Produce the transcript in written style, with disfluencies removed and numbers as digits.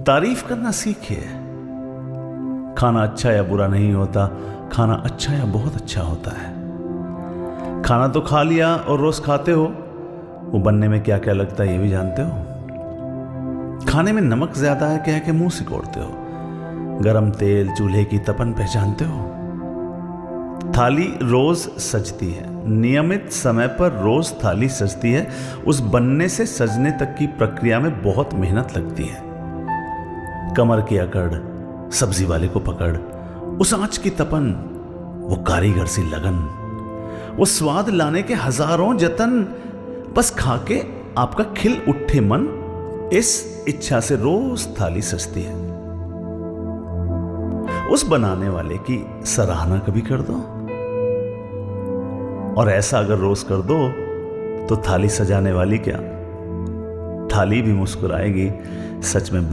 तारीफ करना सीखिए। खाना अच्छा या बुरा नहीं होता, खाना अच्छा या बहुत अच्छा होता है। खाना तो खा लिया और रोज खाते हो, वो बनने में क्या क्या लगता है ये भी जानते हो। खाने में नमक ज्यादा है कह के मुंह सिकोड़ते हो, गरम तेल चूल्हे की तपन पहचानते हो। थाली रोज सजती है, नियमित समय पर रोज थाली सजती है। उस बनने से सजने तक की प्रक्रिया में बहुत मेहनत लगती है। कमर की अकड़, सब्जी वाले को पकड़, उस आंच की तपन, वो कारीगर सी लगन, वो स्वाद लाने के हजारों जतन, बस खाके आपका खिल उठे मन, इस इच्छा से रोज थाली सजती है। उस बनाने वाले की सराहना कभी कर दो, और ऐसा अगर रोज कर दो तो थाली सजाने वाली क्या, थाली भी मुस्कुराएगी। सच में